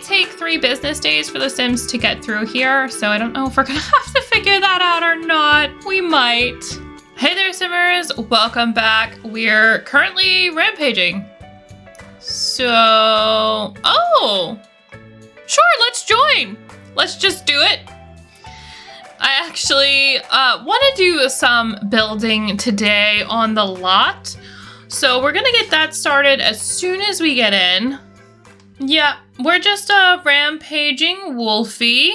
take 3 business days for the Sims to get through here, so I don't know if we're gonna have to figure that out or not. We might. Hey there, Simmers. Welcome back. We're currently rampaging. So, oh, sure, let's join. Let's just do it. I actually want to do some building today on the lot. So we're gonna get that started as soon as we get in. Yeah, we're just rampaging Wolfie.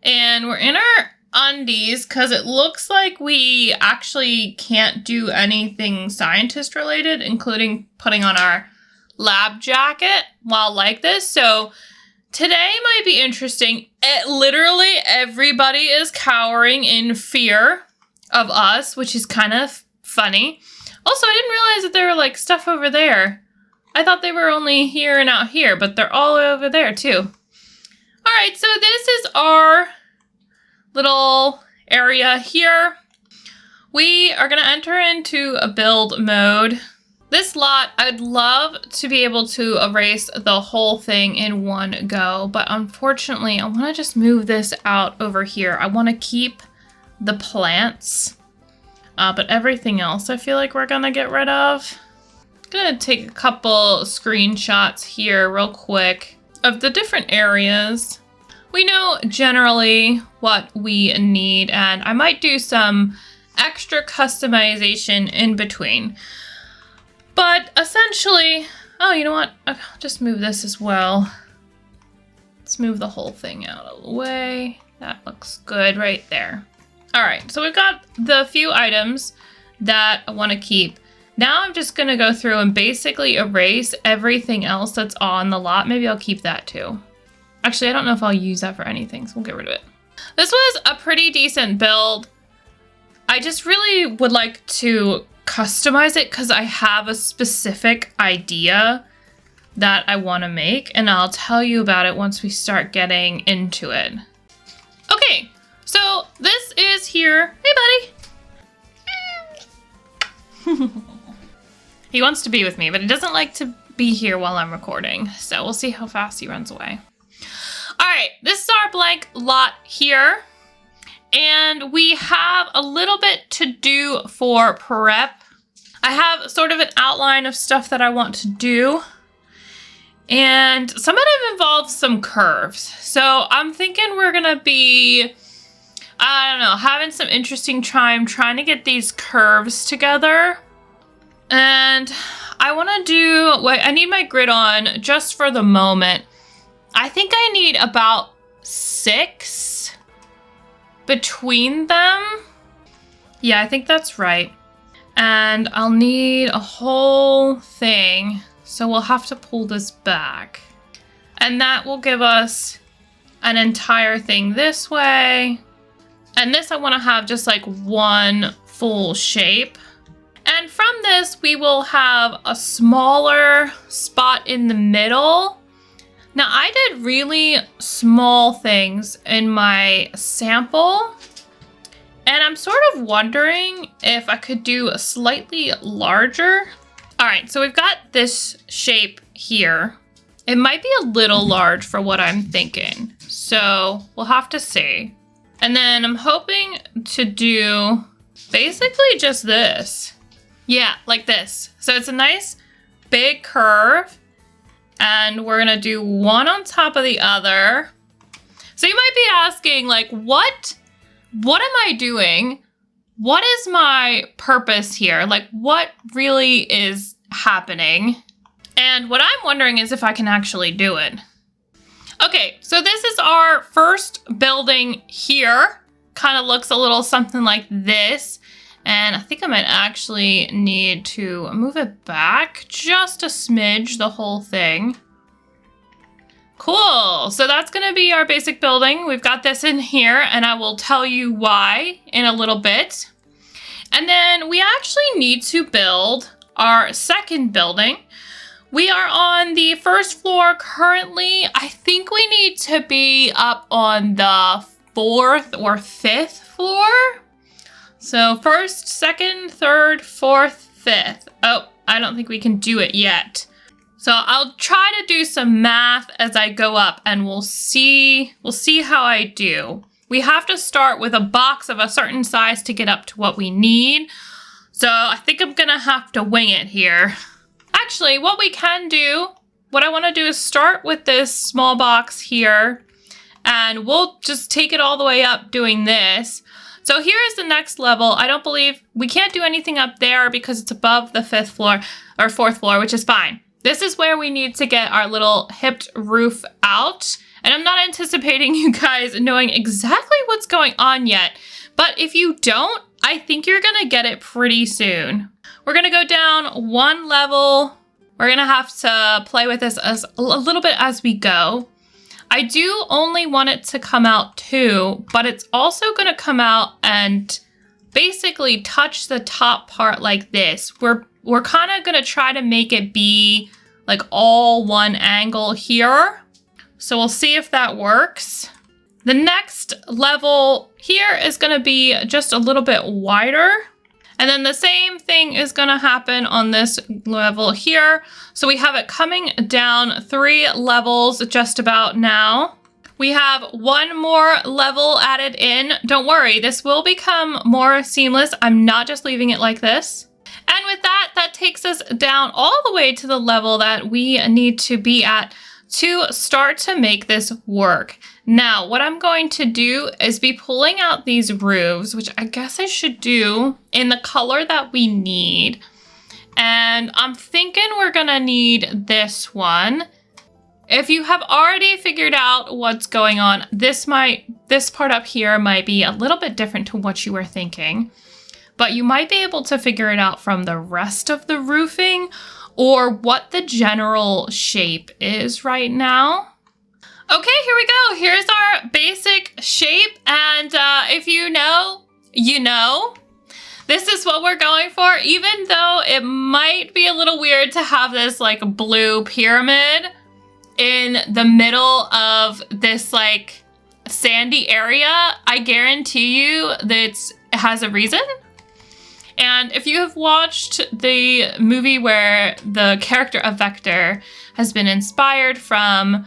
And we're in our undies because it looks like we actually can't do anything scientist related, including putting on our lab jacket while like this. So today might be interesting. Literally everybody is cowering in fear of us, which is kind of funny. Also, I didn't realize that there were like stuff over there. I thought they were only here and out here, but they're all over there too. All right, so this is our little area here. We are gonna enter into a build mode. This lot, I'd love to be able to erase the whole thing in one go, but unfortunately, I wanna just move this out over here. I wanna keep the plants, but everything else I feel like we're gonna get rid of. Gonna take a couple screenshots here real quick of the different areas. We know generally what we need, and I might do some extra customization in between. But essentially, oh, you know what? I'll just move this as well. Let's move the whole thing out of the way. That looks good right there. All right, so we've got the few items that I want to keep. Now I'm just gonna go through and basically erase everything else that's on the lot. Maybe I'll keep that too. Actually, I don't know if I'll use that for anything, so we'll get rid of it. This was a pretty decent build. I just really would like to customize it because I have a specific idea that I want to make, and I'll tell you about it once we start getting into it. Okay, so this is here. Hey, buddy. He wants to be with me, but he doesn't like to be here while I'm recording, so we'll see how fast he runs away. All right, this is our blank lot here, and we have a little bit to do for prep. I have sort of an outline of stuff that I want to do, and some of it involves some curves. So I'm thinking we're gonna be, I don't know, having some interesting time trying to get these curves together. And I want to do, I need my grid on just for the moment. I think I need about 6 between them. Yeah, I think that's right. And I'll need a whole thing, so we'll have to pull this back. And that will give us an entire thing this way. And this I want to have just like one full shape. And from this, we will have a smaller spot in the middle. Now, I did really small things in my sample, and I'm sort of wondering if I could do a slightly larger. All right, so we've got this shape here. It might be a little large for what I'm thinking, so we'll have to see. And then I'm hoping to do basically just this. Yeah, like this. So it's a nice big curve, and we're gonna do one on top of the other. So you might be asking, like, what am I doing? What is my purpose here? Like, what really is happening? And what I'm wondering is if I can actually do it. Okay, so this is our first building here. Kind of looks a little something like this. And I think I might actually need to move it back just a smidge, the whole thing. Cool, so that's gonna be our basic building. We've got this in here, and I will tell you why in a little bit. And then we actually need to build our second building. We are on the first floor currently. I think we need to be up on the 4th or 5th floor. So 1st, 2nd, 3rd, 4th, 5th. Oh, I don't think we can do it yet. So So I'll try to do some math as I go up and we'll see how I do. We have to start with a box of a certain size to get up to what we need. So I think I'm gonna have to wing it here. Actually, what we can do, what I wanna do is start with this small box here and we'll just take it all the way up doing this. So here is the next level. I don't believe, we can't do anything up there because it's above the 5th floor or 4th floor, which is fine. This is where we need to get our little hipped roof out. And I'm not anticipating you guys knowing exactly what's going on yet. But if you don't, I think you're gonna get it pretty soon. We're gonna go down one level. We're gonna have to play with this as a little bit as we go. I do only want it to come out 2, but it's also gonna come out and basically touch the top part like this. We're kind of gonna try to make it be like all one angle here. So we'll see if that works. The next level here is gonna be just a little bit wider. And then the same thing is gonna happen on this level here. So we have it coming down 3 levels just about now. We have one more level added in. Don't worry, this will become more seamless. I'm not just leaving it like this. And with that, that takes us down all the way to the level that we need to be at to start to make this work. Now, what I'm going to do is be pulling out these roofs, which I guess I should do in the color that we need. And I'm thinking we're gonna need this one. If you have already figured out what's going on, this part up here might be a little bit different to what you were thinking, but you might be able to figure it out from the rest of the roofing or what the general shape is right now. Okay, here we go. Here's our basic shape. And if you know, you know. This is what we're going for, even though it might be a little weird to have this like blue pyramid in the middle of this like sandy area. I guarantee you that it has a reason. And if you have watched the movie where the character of Vector has been inspired from,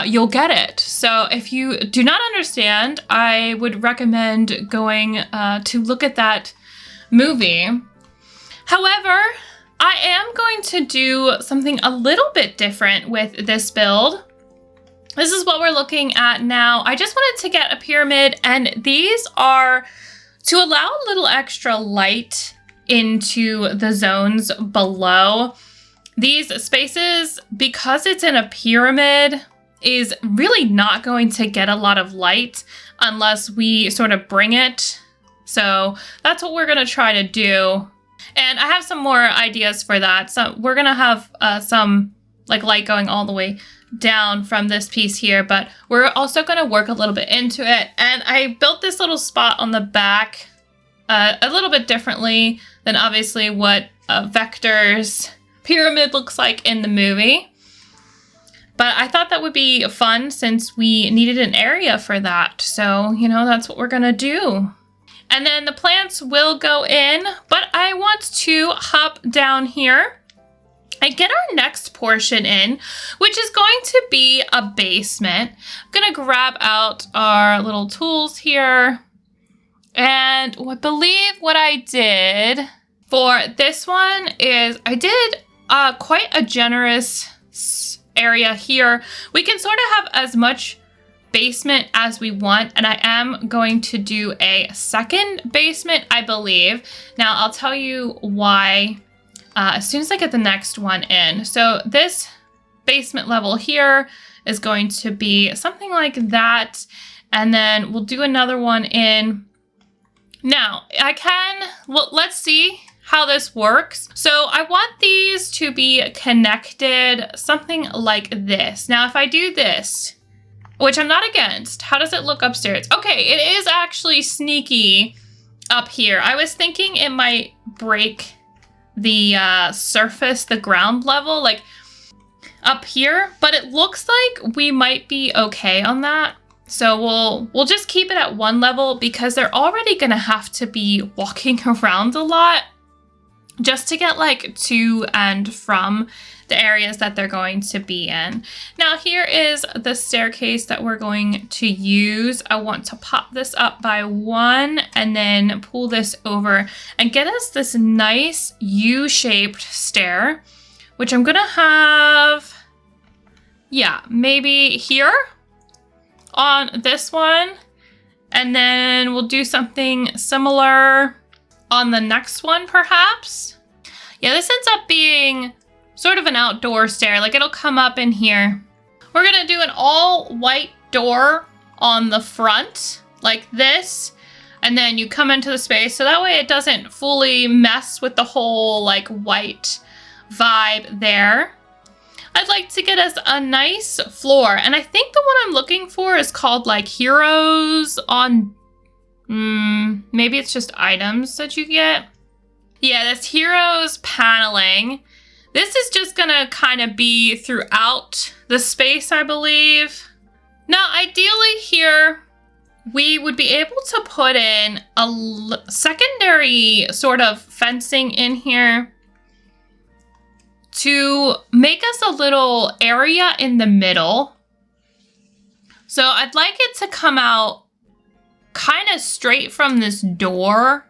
you'll get it. So if you do not understand, I would recommend going to look at that movie. However, I am going to do something a little bit different with this build. This is what we're looking at now. I just wanted to get a pyramid, and these are to allow a little extra light into the zones below. These spaces, because it's in a pyramid, is really not going to get a lot of light unless we sort of bring it. So that's what we're gonna try to do. And I have some more ideas for that. So we're gonna have some like light going all the way down from this piece here, but we're also gonna work a little bit into it. And I built this little spot on the back a little bit differently than obviously what Vector's pyramid looks like in the movie. But I thought that would be fun since we needed an area for that. So, you know, that's what we're gonna do. And then the plants will go in, but I want to hop down here and get our next portion in, which is going to be a basement. I'm gonna grab out our little tools here. And I believe what I did for this one is I did quite a generous area here. We can sort of have as much basement as we want, and I am going to do a second basement, I believe. Now I'll tell you why as soon as I get the next one in. So this basement level here is going to be something like that, and then we'll do another one in. Now let's see how this works. So I want these to be connected something like this. Now if I do this, which I'm not against, how does it look upstairs? Okay, it is actually sneaky up here. I was thinking it might break the surface, the ground level, like up here, but it looks like we might be okay on that. So we'll just keep it at one level because they're already gonna have to be walking around a lot just to get like to and from the areas that they're going to be in. Now here is the staircase that we're going to use. I want to pop this up by 1 and then pull this over and get us this nice U-shaped stair, which I'm gonna have, yeah, maybe here on this one. And then we'll do something similar on the next one, perhaps. Yeah, this ends up being sort of an outdoor stair. Like, it'll come up in here. We're gonna do an all white door on the front, like this. And then you come into the space, so that way it doesn't fully mess with the whole like white vibe there. I'd like to get us a nice floor, and I think the one I'm looking for is called like Heroes on, maybe it's just items that you get. Yeah, this Heroes paneling. This is just gonna kind of be throughout the space, I believe. Now, ideally here, we would be able to put in a secondary sort of fencing in here to make us a little area in the middle. So I'd like it to come out kind of straight from this door.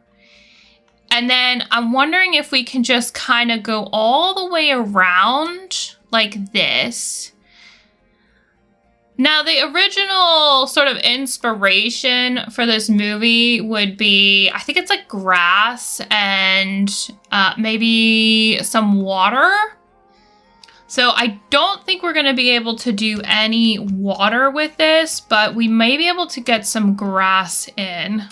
And then I'm wondering if we can just kind of go all the way around like this. Now, the original sort of inspiration for this movie would be, I think it's like grass and maybe some water. So I don't think we're going to be able to do any water with this, but we may be able to get some grass in.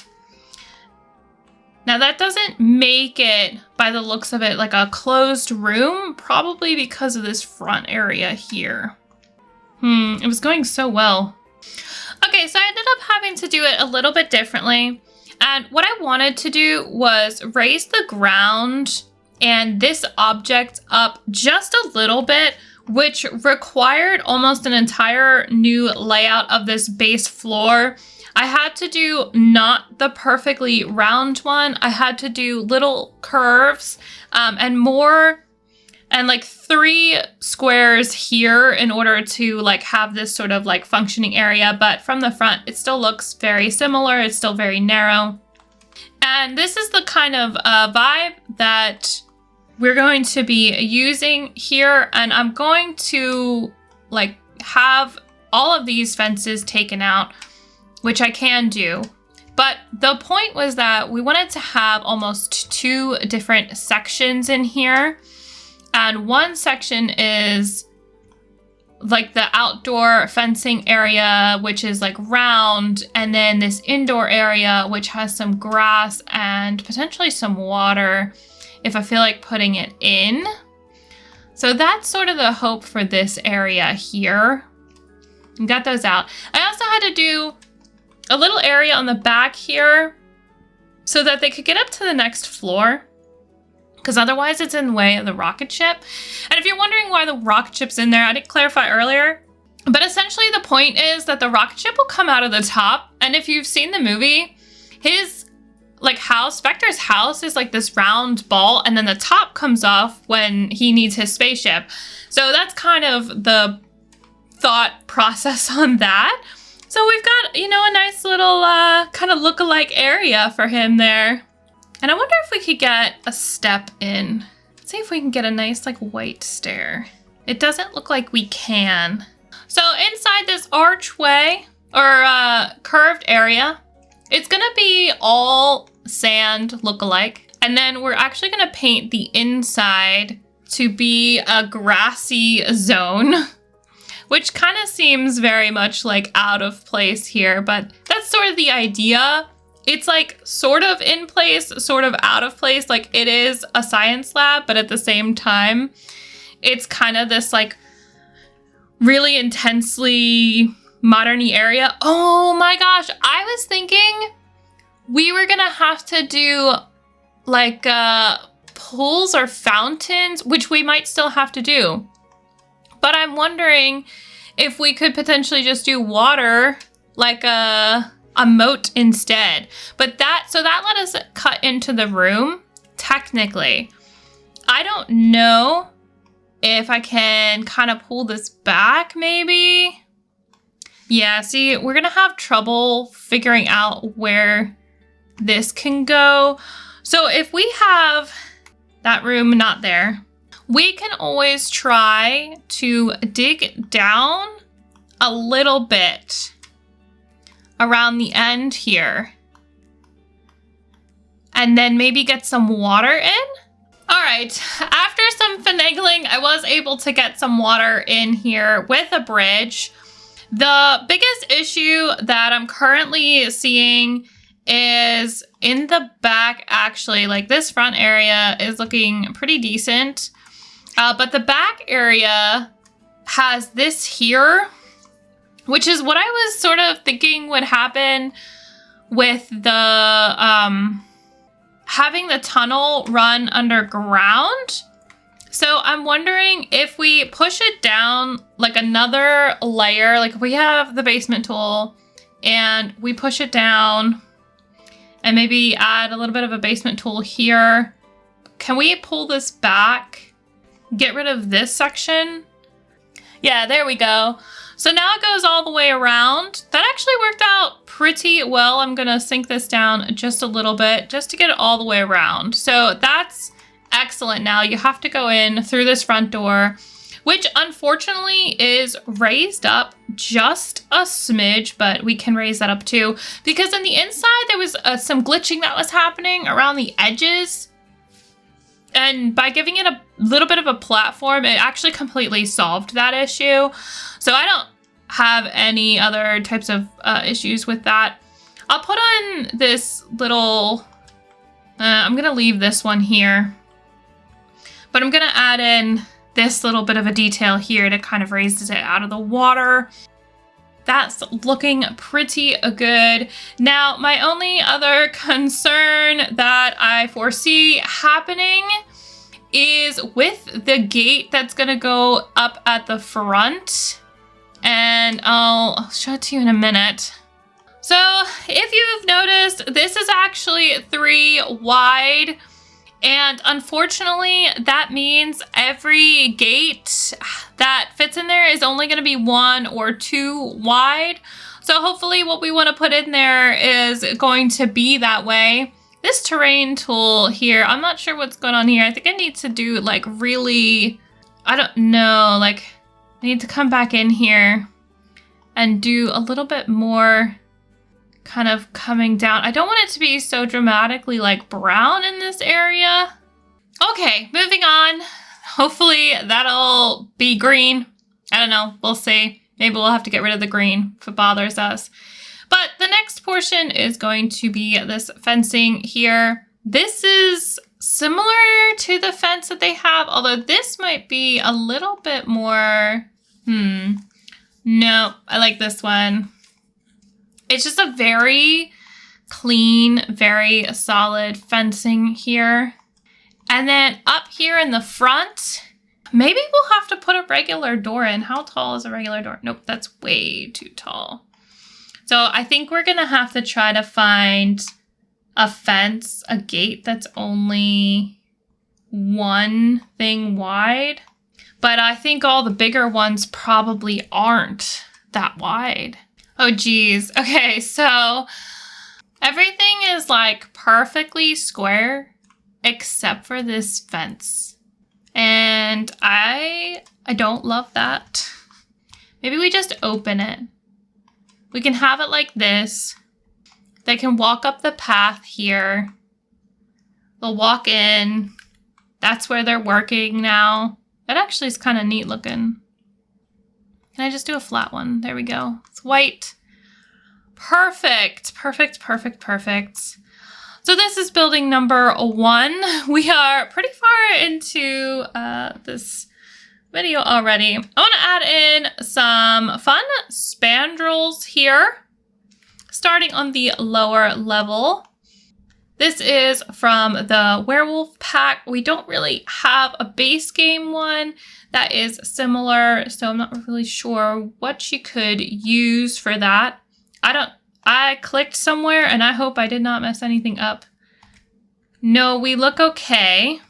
Now, that doesn't make it, by the looks of it, like a closed room, probably because of this front area here. It was going so well. Okay, so I ended up having to do it a little bit differently. And what I wanted to do was raise the ground and this object up just a little bit, which required almost an entire new layout of this base floor. I had to do not the perfectly round one. I had to do little curves and like 3 squares here in order to like have this sort of like functioning area. But from the front, it still looks very similar. It's still very narrow. And this is the kind of vibe that we're going to be using here. And I'm going to like have all of these fences taken out, which I can do. But the point was that we wanted to have almost 2 different sections in here. And one section is like the outdoor fencing area, which is like round. And then this indoor area, which has some grass and potentially some water if I feel like putting it in. So that's sort of the hope for this area here. Got those out. I also had to do a little area on the back here so that they could get up to the next floor, because otherwise it's in the way of the rocket ship. And if you're wondering why the rocket ship's in there, I didn't clarify earlier, but essentially the point is that the rocket ship will come out of the top. And if you've seen the movie, his like house, Vector's house is like this round ball, and then the top comes off when he needs his spaceship. So that's kind of the thought process on that. So we've got, you know, a nice little kind of look-alike area for him there. And I wonder if we could get a step in. Let's see if we can get a nice like white stair. It doesn't look like we can. So inside this archway or curved area, it's gonna be all sand look-alike. And then we're actually gonna paint the inside to be a grassy zone, which kind of seems very much like out of place here, but that's sort of the idea. It's like sort of in place, sort of out of place. Like it is a science lab, but at the same time, it's kind of this like really intensely modern-y area. Oh my gosh, I was thinking we were gonna have to do like pools or fountains, which we might still have to do. But I'm wondering if we could potentially just do water like a moat instead. But that let us cut into the room, technically. I don't know if I can kind of pull this back, maybe. Yeah, see, we're gonna have trouble figuring out where this can go. So if we have that room not there, we can always try to dig down a little bit around the end here. And then maybe get some water in. All right, after some finagling, I was able to get some water in here with a bridge. The biggest issue that I'm currently seeing is in the back, actually. Like, this front area is looking pretty decent. But the back area has this here, which is what I was sort of thinking would happen with the having the tunnel run underground. So I'm wondering if we push it down like another layer, like if we have the basement tool and we push it down and maybe add a little bit of a basement tool here. Can we pull this back? Get rid of this section? Yeah, there we go. So now it goes all the way around. That actually worked out pretty well. I'm gonna sink this down just a little bit just to get it all the way around. So that's excellent. Now you have to go in through this front door, which unfortunately is raised up just a smidge, but we can raise that up too, because on the inside there was some glitching that was happening around the edges. And by giving it a little bit of a platform, it actually completely solved that issue. So I don't have any other types of issues with that. I'll put on this little, I'm gonna leave this one here, but I'm gonna add in this little bit of a detail here to kind of raise it out of the water. That's looking pretty good. Now, my only other concern that I foresee happening is with the gate that's gonna go up at the front. And I'll show it to you in a minute. So if you've noticed, this is actually 3 wide. And unfortunately, that means every gate that fits in there is only going to be 1 or 2 wide. So hopefully what we want to put in there is going to be that way. This terrain tool here, I'm not sure what's going on here. I think I need to do like really, I don't know, like I need to come back in here and do a little bit more kind of coming down. I don't want it to be so dramatically like brown in this area. Okay, moving on. Hopefully that'll be green. I don't know, we'll see. Maybe we'll have to get rid of the green if it bothers us. But the next portion is going to be this fencing here. This is similar to the fence that they have, although this might be a little bit more, no, I like this one. It's just a very clean, very solid fencing here. And then up here in the front, maybe we'll have to put a regular door in. How tall is a regular door? Nope, that's way too tall. So I think we're gonna have to try to find a fence, a gate that's only 1 thing wide. But I think all the bigger ones probably aren't that wide. Oh geez, okay, so everything is like perfectly square except for this fence. And I don't love that. Maybe we just open it. We can have it like this. They can walk up the path here. They'll walk in. That's where they're working now. That actually is kind of neat looking. Can I just do a flat one? There we go. It's white. Perfect. Perfect, perfect, perfect. So this is building number 1. We are pretty far into this video already. I want to add in some fun spandrels here, starting on the lower level. This is from the Werewolf Pack. We don't really have a base game one that is similar, so I'm not really sure what you could use for that. I clicked somewhere and I hope I did not mess anything up. No, we look okay.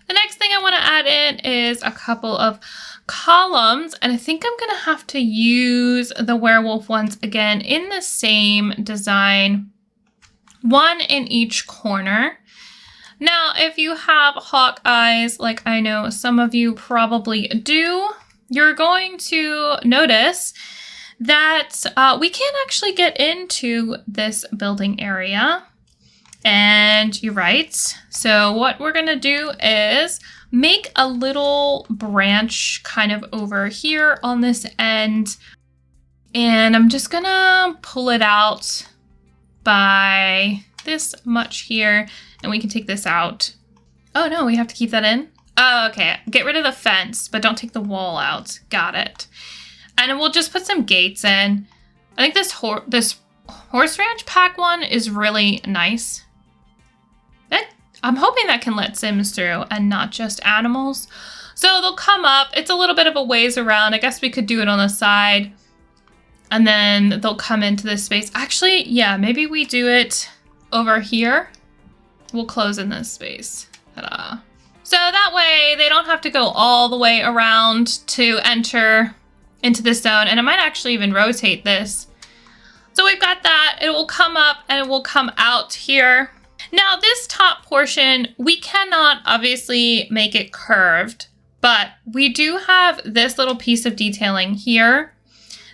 The next thing I want to add in is a couple of columns, and I think I'm going to have to use the werewolf ones again in the same design, one in each corner. Now, if you have hawk eyes, like I know some of you probably do, you're going to notice that we can't actually get into this building area. And you're right. So what we're going to do is make a little branch kind of over here on this end. And I'm just going to pull it out by this much here. And we can take this out. Oh, no, we have to keep that in. Oh, okay. Get rid of the fence, but don't take the wall out. Got it. And we'll just put some gates in. I think this horse ranch pack one is really nice. I'm hoping that can let Sims through and not just animals. So they'll come up. It's a little bit of a ways around. I guess we could do it on the side. And then they'll come into this space. Actually, yeah, maybe we do it over here. We'll close in this space. Ta-da. So that way they don't have to go all the way around to enter into this zone. And I might actually even rotate this. So we've got that. It will come up and it will come out here. Now this top portion, we cannot obviously make it curved, but we do have this little piece of detailing here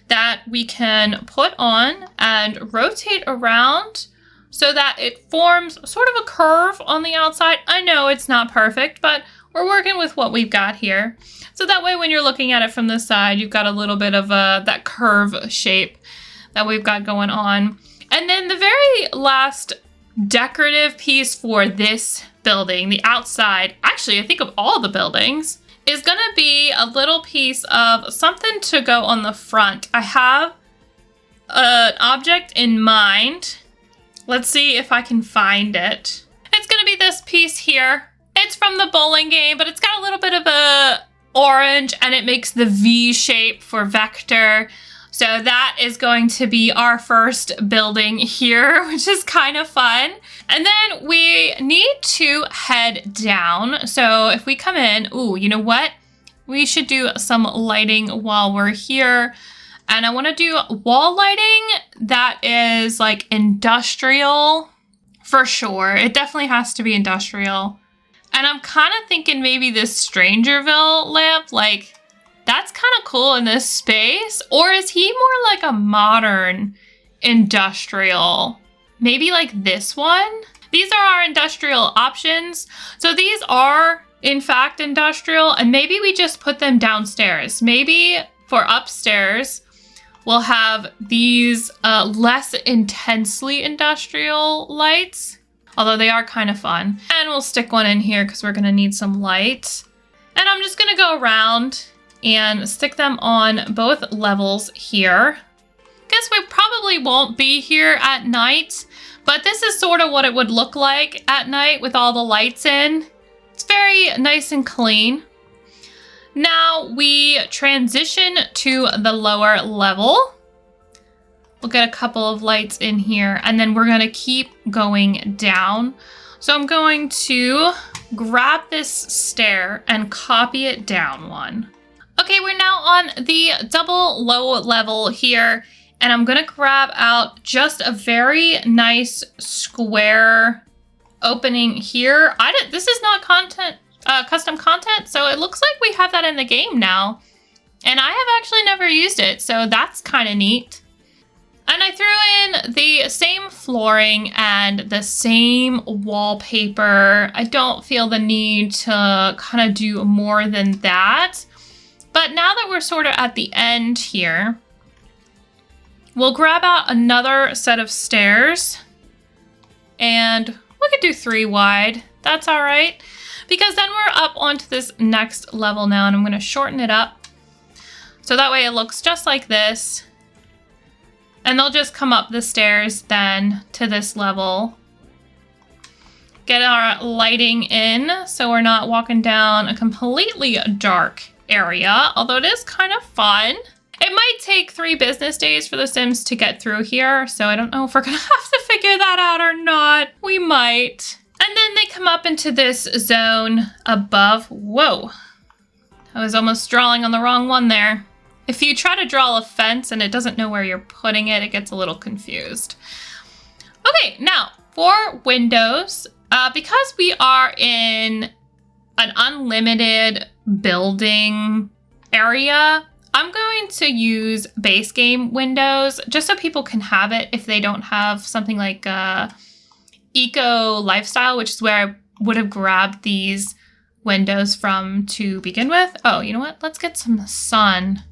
that we can put on and rotate around so that it forms sort of a curve on the outside. I know it's not perfect, but we're working with what we've got here. So that way when you're looking at it from the side, you've got a little bit of that curve shape that we've got going on. And then the very last decorative piece for this building, the outside, actually I think of all the buildings, is gonna be a little piece of something to go on the front. I have an object in mind. Let's see if I can find it. It's gonna be this piece here. It's from the bowling game, but it's got a little bit of a orange and it makes the V shape for vector. So that is going to be our first building here, which is kind of fun. And then we need to head down. So if we come in, ooh, you know what? We should do some lighting while we're here. And I want to do wall lighting that is like industrial for sure. It definitely has to be industrial. And I'm kind of thinking maybe this Strangerville lamp, like, that's kind of cool in this space. Or is he more like a modern industrial? Maybe like this one? These are our industrial options. So these are, in fact, industrial. And maybe we just put them downstairs. Maybe for upstairs, we'll have these less intensely industrial lights. Although they are kind of fun. And we'll stick one in here because we're going to need some light. And I'm just going to go around and stick them on both levels here. Guess we probably won't be here at night, but this is sort of what it would look like at night with all the lights in. It's very nice and clean. Now we transition to the lower level. We'll get a couple of lights in here and then we're gonna keep going down. So I'm going to grab this stair and copy it down one. Okay, we're now on the double low level here, and I'm gonna grab out just a very nice square opening here. This is not custom content, so it looks like we have that in the game now. And I have actually never used it, so that's kind of neat. And I threw in the same flooring and the same wallpaper. I don't feel the need to kind of do more than that. But now that we're sort of at the end here, we'll grab out another set of stairs and we could do 3 wide. That's all right. Because then we're up onto this next level now and I'm going to shorten it up. So that way it looks just like this. And they'll just come up the stairs then to this level. Get our lighting in so we're not walking down a completely dark area, although it is kind of fun. It might take 3 business days for the Sims to get through here, so I don't know if we're gonna have to figure that out or not. We might. And then they come up into this zone above. Whoa, I was almost drawing on the wrong one there. If you try to draw a fence and it doesn't know where you're putting it, it gets a little confused. Okay, now for windows, because we are in an unlimited building area, I'm going to use base game windows just so people can have it if they don't have something like eco lifestyle, which is where I would have grabbed these windows from to begin with. Oh, you know what? Let's get some sun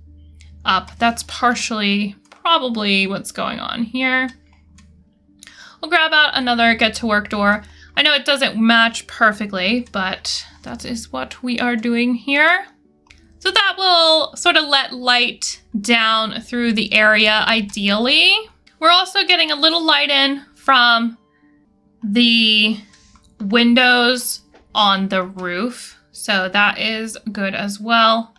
up. That's partially probably what's going on here. We'll grab out another get to work door. I know it doesn't match perfectly, but that is what we are doing here. So that will sort of let light down through the area ideally. We're also getting a little light in from the windows on the roof. So that is good as well.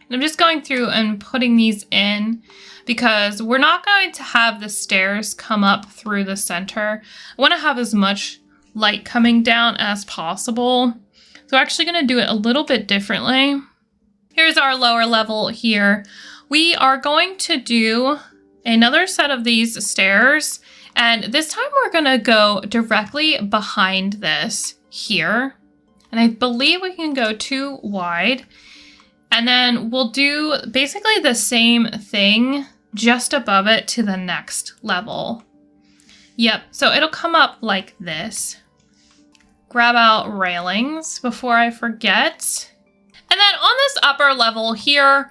I'm just going through and putting these in because we're not going to have the stairs come up through the center. I want to have as much light coming down as possible. So we're actually going to do it a little bit differently. Here's our lower level here. We are going to do another set of these stairs, and this time we're going to go directly behind this here. And I believe we can go 2 wide. And then we'll do basically the same thing just above it to the next level. Yep, so it'll come up like this. Grab out railings before I forget. And then on this upper level here,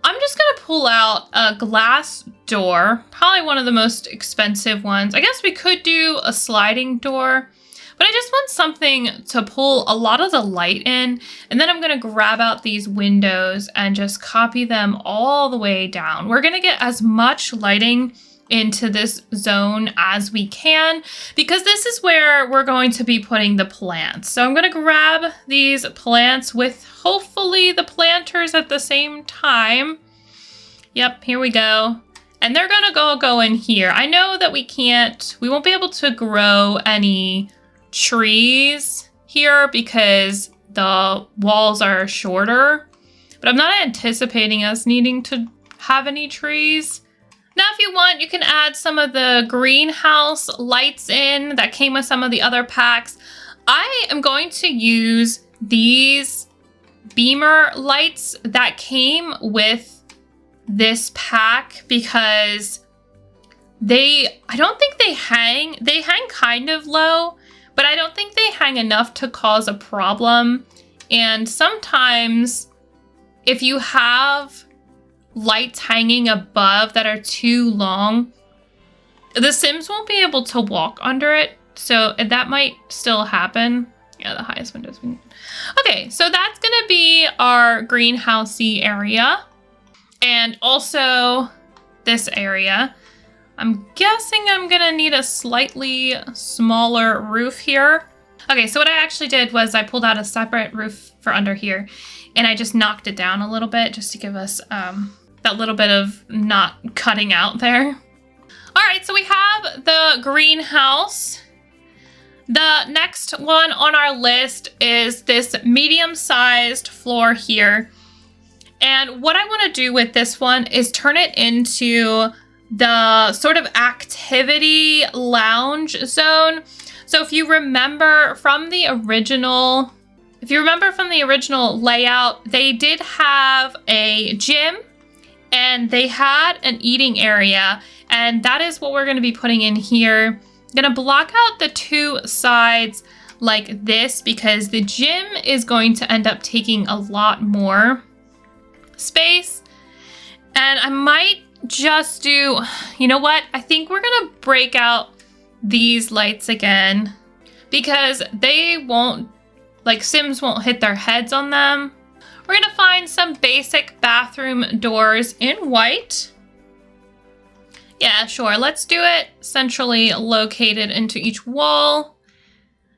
I'm just gonna pull out a glass door, probably one of the most expensive ones. I guess we could do a sliding door, but I just want something to pull a lot of the light in. And then I'm gonna grab out these windows and just copy them all the way down. We're gonna get as much lighting into this zone as we can, because this is where we're going to be putting the plants. So I'm gonna grab these plants with hopefully the planters at the same time. Yep, here we go. And they're gonna go in here. I know that we won't be able to grow any trees here because the walls are shorter, but I'm not anticipating us needing to have any trees. Now, if you want, you can add some of the greenhouse lights in that came with some of the other packs. I am going to use these beamer lights that came with this pack because I don't think they hang kind of low, but I don't think they hang enough to cause a problem. And sometimes if you have lights hanging above that are too long, the Sims won't be able to walk under it. So that might still happen. Yeah, the highest windows. Okay, so that's gonna be our greenhousey area. And also this area. I'm guessing I'm gonna need a slightly smaller roof here. Okay, so what I actually did was I pulled out a separate roof for under here and I just knocked it down a little bit just to give us that little bit of not cutting out there. All right, so we have the greenhouse. The next one on our list is this medium-sized floor here. And what I want to do with this one is turn it into the sort of activity lounge zone. So if you remember from the original layout, they did have a gym and they had an eating area, and that is what we're going to be putting in here. I'm going to block out the 2 sides like this because the gym is going to end up taking a lot more space. And I might just do, you know what? I think we're going to break out these lights again because they won't, like Sims won't hit their heads on them. We're gonna find some basic bathroom doors in white. Yeah, sure, let's do it centrally located into each wall.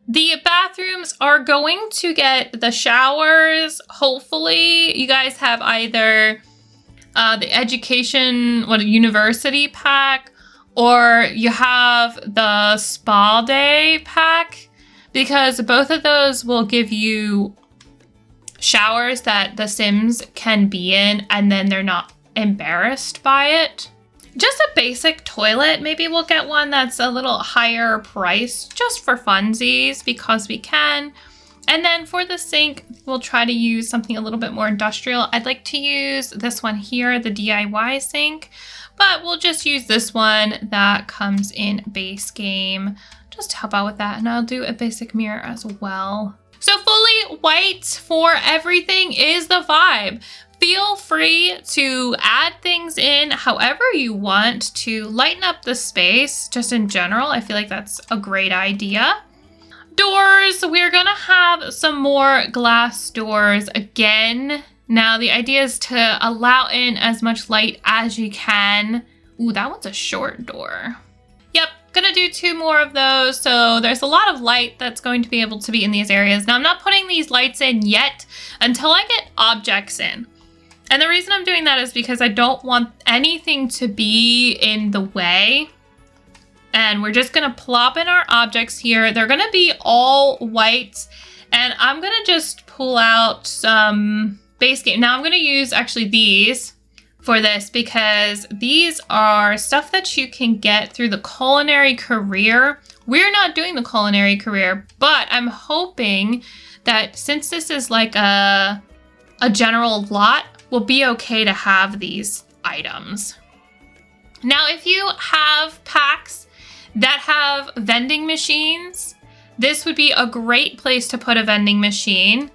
The bathrooms are going to get the showers. Hopefully you guys have either the university pack, or you have the spa day pack, because both of those will give you showers that the Sims can be in and then they're not embarrassed by it. Just a basic toilet. Maybe we'll get one that's a little higher price just for funsies because we can. And then for the sink, we'll try to use something a little bit more industrial. I'd like to use this one here, the DIY sink, but we'll just use this one that comes in base game just to help out with that. And I'll do a basic mirror as well. So fully white for everything is the vibe. Feel free to add things in however you want to lighten up the space, just in general. I feel like that's a great idea. Doors, we're gonna have some more glass doors again. Now the idea is to allow in as much light as you can. Ooh, that one's a short door. Yep, gonna do 2 more of those. So there's a lot of light that's going to be able to be in these areas. Now I'm not putting these lights in yet until I get objects in. And the reason I'm doing that is because I don't want anything to be in the way. And we're just gonna plop in our objects here. They're gonna be all white. And I'm gonna just pull out some base game. Now I'm gonna use actually these for this because these are stuff that you can get through the culinary career. We're not doing the culinary career, but I'm hoping that since this is like a general lot, we'll be okay to have these items. Now, if you have packs that have vending machines, this would be a great place to put a vending machine.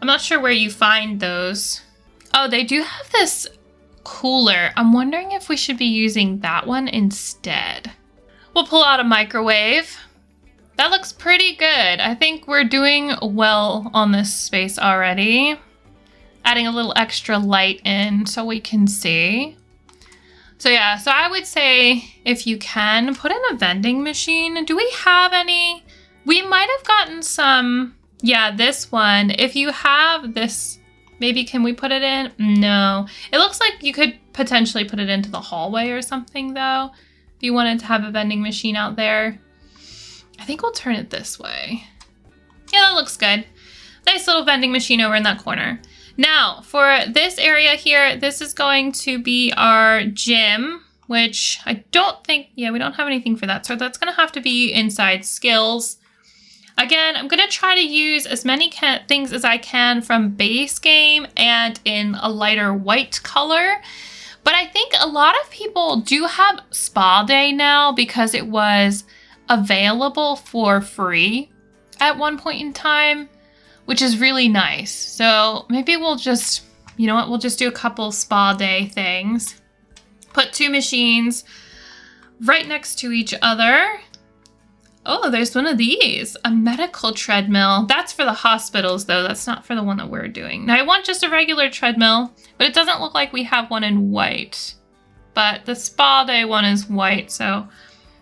I'm not sure where you find those. Oh, they do have this cooler. I'm wondering if we should be using that one instead. We'll pull out a microwave. That looks pretty good. I think we're doing well on this space already. Adding a little extra light in so we can see. So yeah, so I would say if you can put in a vending machine. Do we have any? We might have gotten some. Yeah, this one. If you have this, maybe can we put it in? No. It looks like you could potentially put it into the hallway or something though. If you wanted to have a vending machine out there. I think we'll turn it this way. Yeah, that looks good. Nice little vending machine over in that corner. Now, for this area here, this is going to be our gym, which I don't think, yeah, we don't have anything for that. So that's going to have to be inside skills. Again, I'm going to try to use as many things as I can from base game and in a lighter white color. But I think a lot of people do have spa day now because it was available for free at one point in time, which is really nice. So maybe we'll just, you know what, we'll just do a couple spa day things. Put 2 machines right next to each other. Oh, there's one of these, a medical treadmill. That's for the hospitals though. That's not for the one that we're doing. Now I want just a regular treadmill, but it doesn't look like we have one in white. But the spa day one is white, so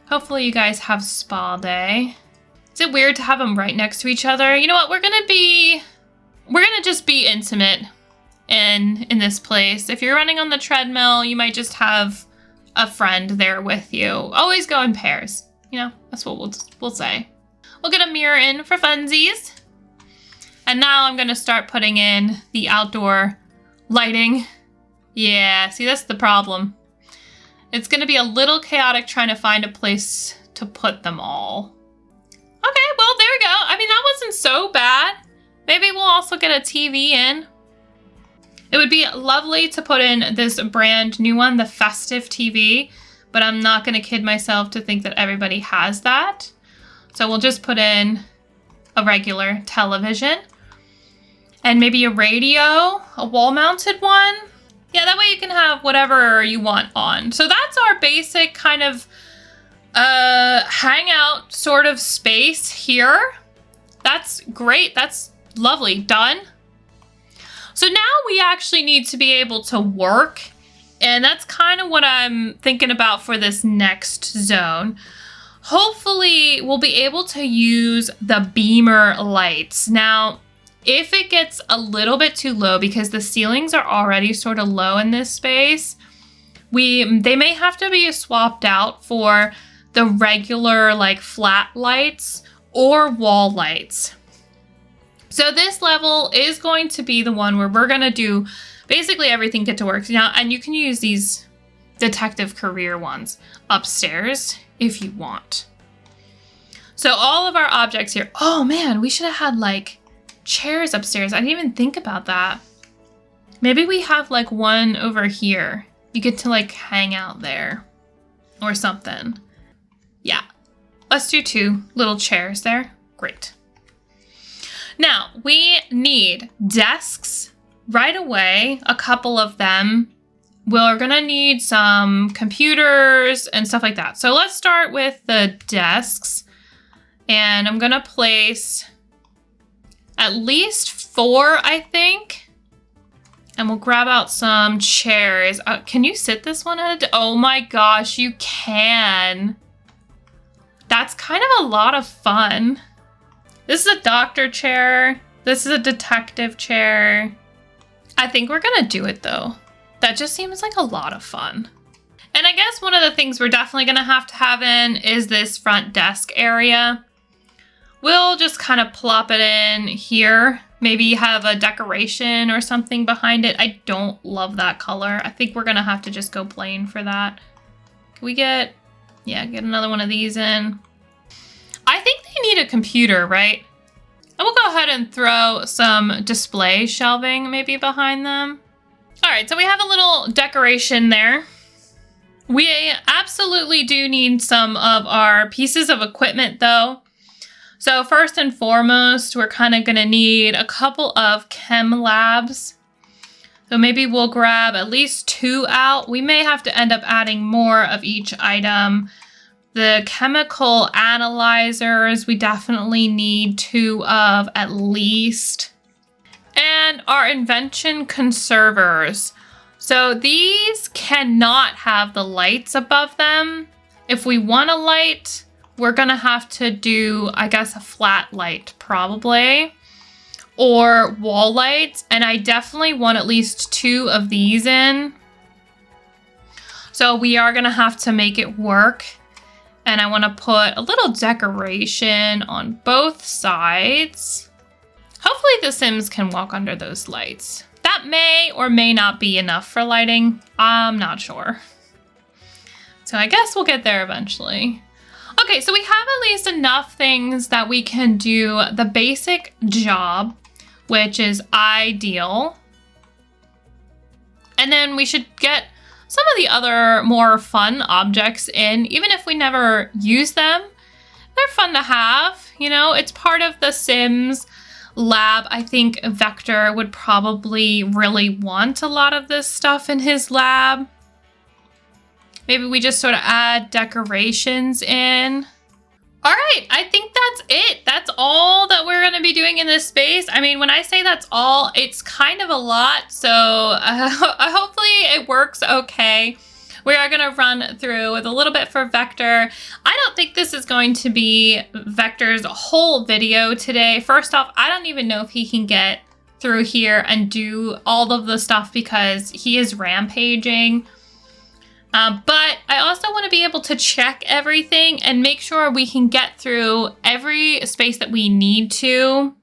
hopefully you guys have spa day. Is it weird to have them right next to each other? You know what? We're gonna just be intimate in this place. If you're running on the treadmill, you might just have a friend there with you. Always go in pairs. You know, that's what we'll say. We'll get a mirror in for funsies. And now I'm gonna start putting in the outdoor lighting. Yeah, see, that's the problem. It's gonna be a little chaotic trying to find a place to put them all. Okay, well, there we go. I mean, that wasn't so bad. Maybe we'll also get a TV in. It would be lovely to put in this brand new one, the festive TV, but I'm not going to kid myself to think that everybody has that. So we'll just put in a regular television and maybe a radio, a wall-mounted one. Yeah, that way you can have whatever you want on. So that's our basic kind of hangout sort of space here. That's great. That's lovely. Done. So now we actually need to be able to work. And that's kind of what I'm thinking about for this next zone. Hopefully we'll be able to use the beamer lights. Now, if it gets a little bit too low, because the ceilings are already sort of low in this space, they may have to be swapped out for the regular like flat lights, or wall lights. So this level is going to be the one where we're going to do basically everything get to work. Now, and you can use these detective career ones upstairs if you want. So all of our objects here. Oh man, we should have had like chairs upstairs. I didn't even think about that. Maybe we have like one over here. You get to like hang out there or something. Yeah, let's do 2 little chairs there. Great. Now we need desks right away, a couple of them. We're gonna need some computers and stuff like that. So let's start with the desks. And I'm gonna place at least 4, I think. And we'll grab out some chairs. Can you sit this one at a... Oh my gosh, you can. That's kind of a lot of fun. This is a doctor chair. This is a detective chair. I think we're gonna do it though. That just seems like a lot of fun. And I guess one of the things we're definitely gonna have to have in is this front desk area. We'll just kind of plop it in here. Maybe have a decoration or something behind it. I don't love that color. I think we're gonna have to just go plain for that. Can we get another one of these in? I think they need a computer, right? And we'll go ahead and throw some display shelving maybe behind them. All right, so we have a little decoration there. We absolutely do need some of our pieces of equipment though. So first and foremost, we're kind of gonna need a couple of chem labs. So maybe we'll grab at least 2 out. We may have to end up adding more of each item. The chemical analyzers, we definitely need 2 of at least. And our invention conservers. So these cannot have the lights above them. If we want a light, we're gonna have to do, I guess, a flat light probably, or wall lights. And I definitely want at least 2 of these in. So we are gonna have to make it work. And I wanna put a little decoration on both sides. Hopefully the Sims can walk under those lights. That may or may not be enough for lighting. I'm not sure. So I guess we'll get there eventually. Okay, so we have at least enough things that we can do the basic job, which is ideal. And then we should get some of the other more fun objects in, even if we never use them. They're fun to have, you know, it's part of the Sims lab. I think Vector would probably really want a lot of this stuff in his lab. Maybe we just sort of add decorations in. All right, I think that's it. That's all that we're gonna be doing in this space. I mean, when I say that's all, it's kind of a lot, so hopefully it works okay. We are gonna run through with a little bit for Vector. I don't think this is going to be Vector's whole video today. First off, I don't even know if he can get through here and do all of the stuff because he is rampaging. But I also want to be able to check everything and make sure we can get through every space that we need to.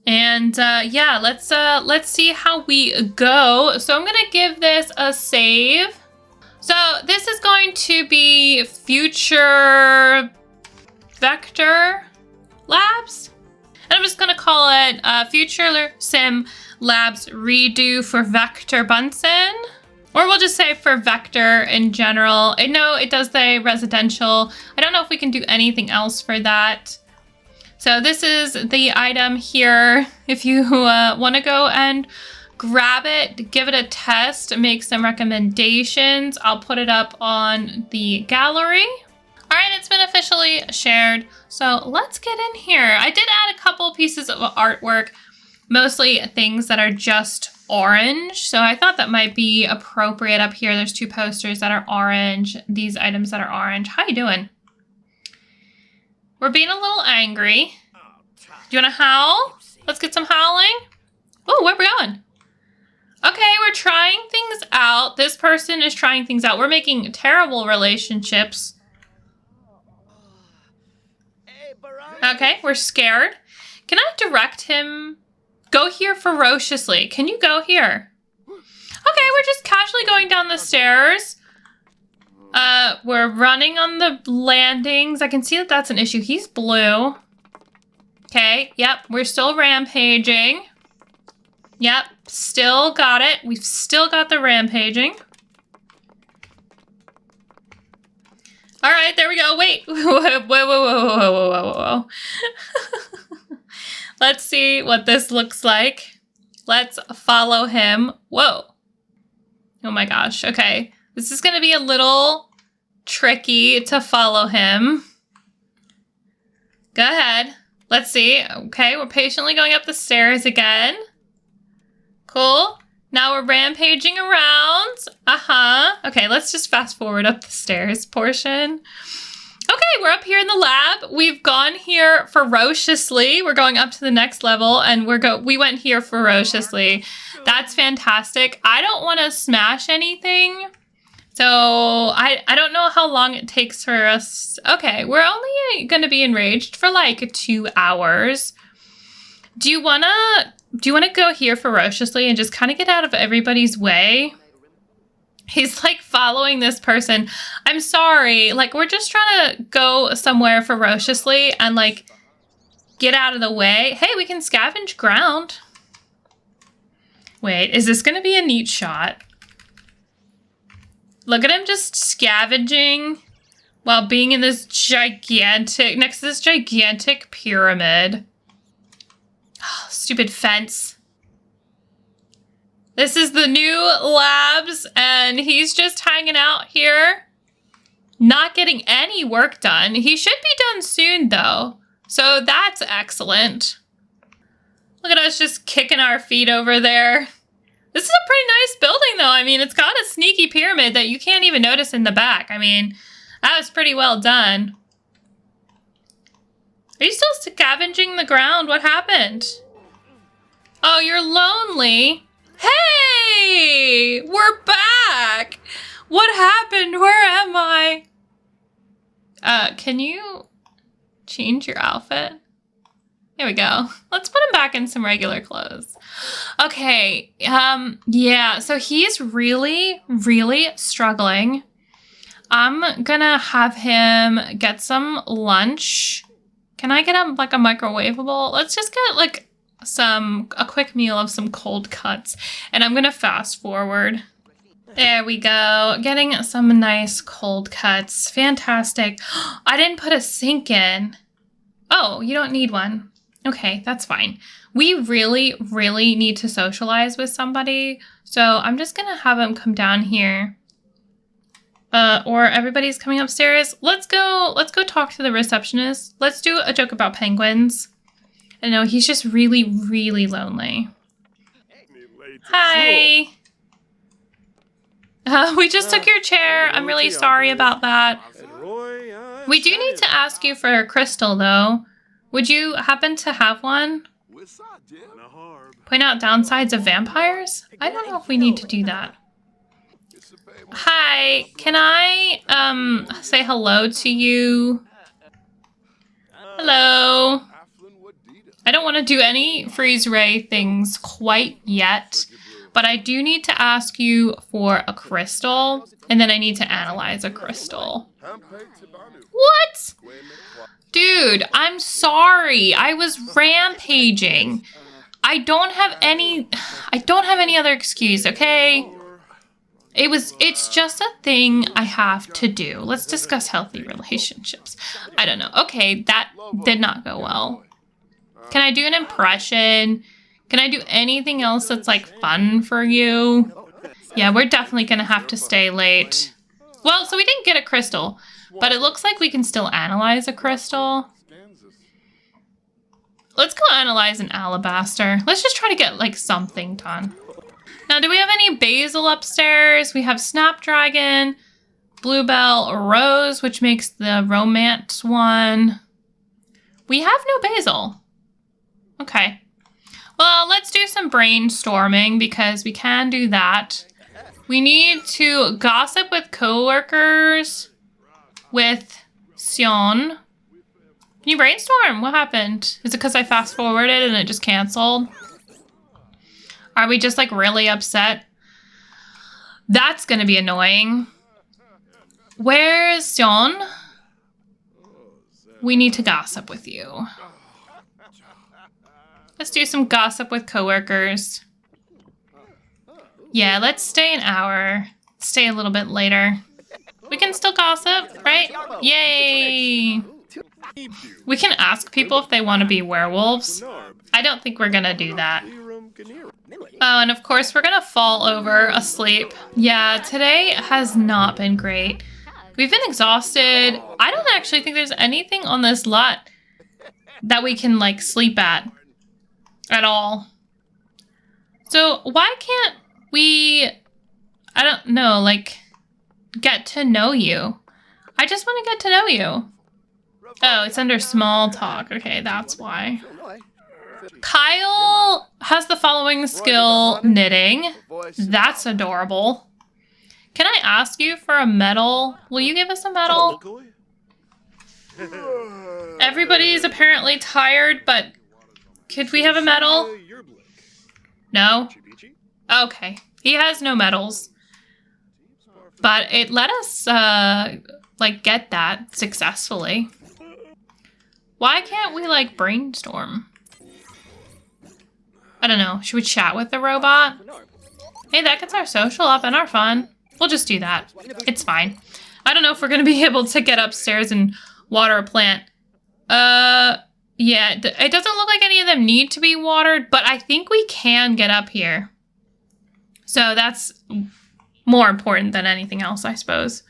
And yeah, let's see how we go. So I'm gonna give this a save. So this is going to be Future Vector Labs. And I'm just gonna call it Future Sim Labs Redo for Vector Bunsen. Or we'll just say for Vector in general. I know it does say residential. I don't know if we can do anything else for that. So this is the item here. If you want to go and grab it, give it a test, make some recommendations, I'll put it up on the gallery. All right, it's been officially shared. So let's get in here. I did add a couple pieces of artwork, mostly things that are just orange. So I thought that might be appropriate up here. There's 2 posters that are orange, these items that are orange. How you doing? We're being a little angry. Do you want to howl? Let's get some howling. Oh, where are we going? Okay, we're trying things out. This person is trying things out. We're making terrible relationships. Okay, we're scared. Can I direct him? Go here ferociously. Can you go here? Okay, we're just casually going down the stairs. We're running on the landings. I can see that that's an issue. He's blue. Okay, yep, we're still rampaging. Yep, still got it. We've still got the rampaging. All right, there we go. Wait, whoa. Let's see what this looks like. Let's follow him. Whoa. Oh my gosh, okay. This is gonna be a little tricky to follow him. Go ahead. Let's see. Okay, we're patiently going up the stairs again. Cool. Now we're rampaging around. Okay, let's just fast forward up the stairs portion. Okay, we're up here in the lab. We've gone here ferociously. We're going up to the next level, and we went here ferociously. That's fantastic. I don't want to smash anything. So I don't know how long it takes for us. Okay, we're only going to be enraged for like 2 hours. Do you want to go here ferociously and just kind of get out of everybody's way? He's like following this person. I'm sorry. Like, we're just trying to go somewhere ferociously and like get out of the way. Hey, we can scavenge ground. Wait, is this going to be a neat shot? Look at him just scavenging while being in this next to this gigantic pyramid. Oh, stupid fence. This is the new labs, and he's just hanging out here, not getting any work done. He should be done soon, though, so that's excellent. Look at us just kicking our feet over there. This is a pretty nice building, though. I mean, it's got a sneaky pyramid that you can't even notice in the back. I mean, that was pretty well done. Are you still scavenging the ground? What happened? Oh, you're lonely. Hey! We're back! What happened? Where am I? Can you change your outfit? Here we go. Let's put him back in some regular clothes. Okay, yeah, so he's really, really struggling. I'm gonna have him get some lunch. Can I get him like a microwavable? Let's just get like a quick meal of some cold cuts, and I'm gonna fast forward. There we go, getting some nice cold cuts. Fantastic. I didn't put a sink in. Oh, you don't need one. Okay, that's fine. We really, really need to socialize with somebody, so I'm just gonna have him come down here. Or everybody's coming upstairs. Let's go talk to the receptionist. Let's do a joke about penguins. I know, he's just really, really lonely. Hi. We just took your chair. I'm really sorry about that. We do need to ask you for a crystal, though. Would you happen to have one? Point out downsides of vampires? I don't know if we need to do that. Hi, can I, say hello to you? Hello. I don't want to do any freeze ray things quite yet, but I do need to ask you for a crystal, and then I need to analyze a crystal. What? Dude, I'm sorry. I was rampaging. I don't have any other excuse, okay? It's just a thing I have to do. Let's discuss healthy relationships. I don't know. Okay, that did not go well. Can I do an impression? Can I do anything else that's like fun for you? Yeah, we're definitely gonna have to stay late. Well, so we didn't get a crystal, but it looks like we can still analyze a crystal. Let's go analyze an alabaster. Let's just try to get like something done. Now, do we have any basil upstairs? We have snapdragon, bluebell, rose, which makes the romance one. We have no basil. Okay. Well, let's do some brainstorming because we can do that. We need to gossip with coworkers with Sion. Can you brainstorm? What happened? Is it because I fast forwarded and it just canceled? Are we just like really upset? That's gonna be annoying. Where's John? We need to gossip with you. Let's do some gossip with coworkers. Yeah, let's stay an hour. Stay a little bit later. We can still gossip, right? Yay! We can ask people if they want to be werewolves. I don't think we're gonna do that. Oh, and of course we're gonna fall over asleep. Yeah, today has not been great. We've been exhausted. I don't actually think there's anything on this lot that we can like sleep at all. So why can't we, I don't know, like get to know you? I just want to get to know you. Oh, it's under small talk. Okay, that's why. Kyle has the following skill, knitting. That's adorable. Can I ask you for a medal? Will you give us a medal? Everybody's apparently tired, but could we have a medal? No? Okay. He has no medals. But it let us, like, get that successfully. Why can't we, like, brainstorm? I don't know. Should we chat with the robot? Hey, that gets our social up and our fun. We'll just do that. It's fine. I don't know if we're going to be able to get upstairs and water a plant. Yeah, it doesn't look like any of them need to be watered, but I think we can get up here. So that's more important than anything else, I suppose.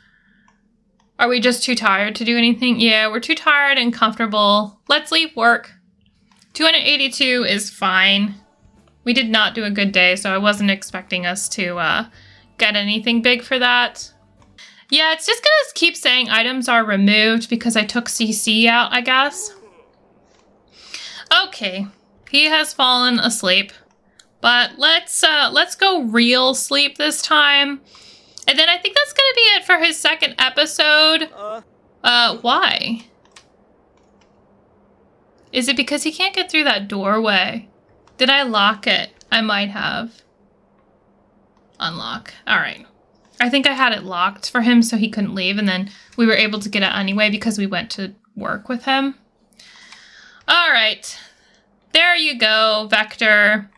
Are we just too tired to do anything? Yeah, we're too tired and comfortable. Let's leave work. 282 is fine. We did not do a good day, so I wasn't expecting us to get anything big for that. Yeah, it's just gonna keep saying items are removed because I took CC out, I guess. Okay, he has fallen asleep, but let's go real sleep this time. And then I think that's gonna be it for his second episode. Why? Is it because he can't get through that doorway? Did I lock it? I might have. Unlock. All right. I think I had it locked for him so he couldn't leave, and then we were able to get it anyway because we went to work with him. All right. There you go, Vector.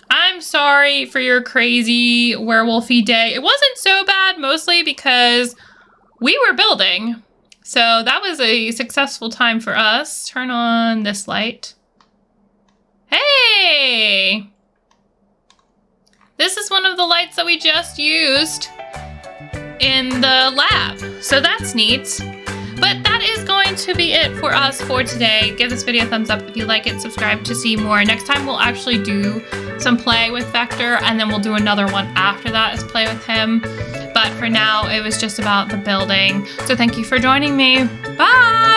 I'm sorry for your crazy werewolfy day. It wasn't so bad, mostly because we were building. So that was a successful time for us. Turn on this light. Hey! This is one of the lights that we just used in the lab. So that's neat. But that is going to be it for us for today. Give this video a thumbs up if you like it. Subscribe to see more. Next time we'll actually do some play with Vector, and then we'll do another one after that as play with him. But for now, it was just about the building. So thank you for joining me. Bye!